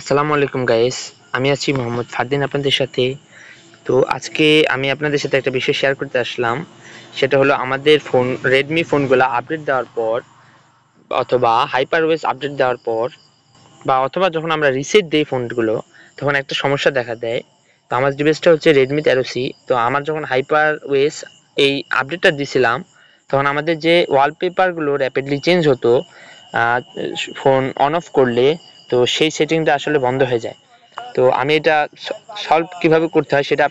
আসসালামু আলাইকুম গাইস। আমি আছি মোহাম্মদ ফারদিন আপনাদের সাথে। তো আজকে আমি আপনাদের সাথে একটা বিষয় শেয়ার করতে আসলাম। সেটা হলো আমাদের ফোন রেডমি ফোনগুলো আপডেট দেওয়ার পর অথবা হাইপারওয়েস আপডেট দেওয়ার পর বা অথবা যখন আমরা রিসেট দিই ফোনগুলো, তখন একটা সমস্যা দেখা দেয়। তো আমার ডিভাইসটা হচ্ছে রেডমি 13C। তো আমার যখন হাইপারওয়েস এই আপডেটটা দিছিলাম, তখন আমাদের যে ওয়ালপেপারগুলো র্যাপিডলি চেঞ্জ হতো ফোন অন অফ করলে, তো সেই সেটিংটা আসলে বন্ধ হয়ে যায়। তো আমি এটা সলভ কিভাবে করতে হয় সেটা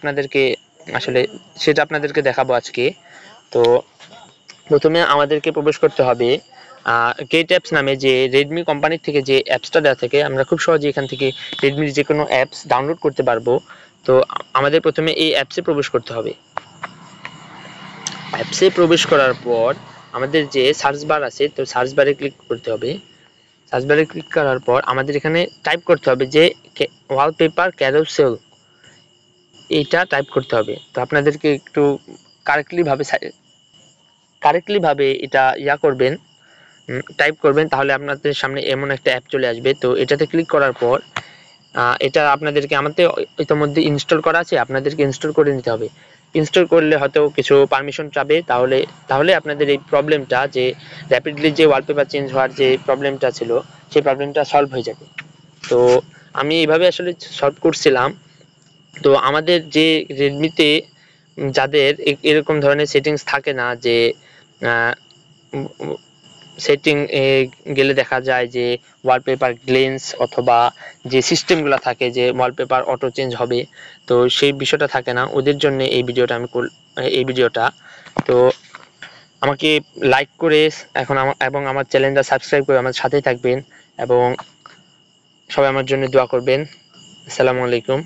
আপনাদেরকে দেখাবো আজকে। তো প্রথমে আমাদেরকে প্রবেশ করতে হবে গেট অ্যাপস নামে যে রেডমি কোম্পানির থেকে যে অ্যাপসটা দেওয়া থাকে। আমরা খুব সহজে এখান থেকে রেডমির যে কোনো অ্যাপস ডাউনলোড করতে পারবো। তো আমাদের প্রথমে এই অ্যাপসে প্রবেশ করতে হবে। অ্যাপসে প্রবেশ করার পর আমাদের যে সার্চ বার আছে, তো সার্চ বারে ক্লিক করতে হবে। সার্চ বারে ক্লিক করার পর আমাদের এখানে টাইপ করতে হবে যে ওয়ালপেপার ক্যারোসেল, এইটা টাইপ করতে হবে। তো আপনাদেরকে একটু কারেক্টলি ভাবে এটা করবেন, টাইপ করবেন, তাহলে আপনাদের সামনে এমন একটা অ্যাপ চলে আসবে। তো এটাতে ক্লিক করার পর এটা আপনাদেরকে আমাদের ইতিমধ্যে ইনস্টল করা আছে, আপনাদেরকে ইনস্টল করে নিতে হবে। ইনস্টল করলে হয়তো কিছু পারমিশন চাবে, তাহলে আপনাদের এই প্রবলেমটা, যে র্যাপিডলি যে ওয়ালপেপার চেঞ্জ হওয়ার যে প্রবলেমটা ছিল, সেই প্রবলেমটা সলভ হয়ে যাবে। তো আমি এইভাবে আসলে সলভ করছিলাম। তো আমাদের যে রেডমিতে যাদের এরকম ধরনের সেটিংস থাকে না, যে সেটিং গেলে দেখা যায় যে ওয়ালপেপার গ্লেন্স অথবা যে সিস্টেমগুলো থাকে যে ওয়ালপেপার অটো চেঞ্জ হবে, তো সেই বিষয়টা থাকে না, ওদের জন্য এই ভিডিওটা। তো আমাকে লাইক করে এবং আমার চ্যানেলটা সাবস্ক্রাইব করে আমার সাথেই থাকবেন, এবং সবাই আমার জন্য দোয়া করবেন। আসসালামু আলাইকুম।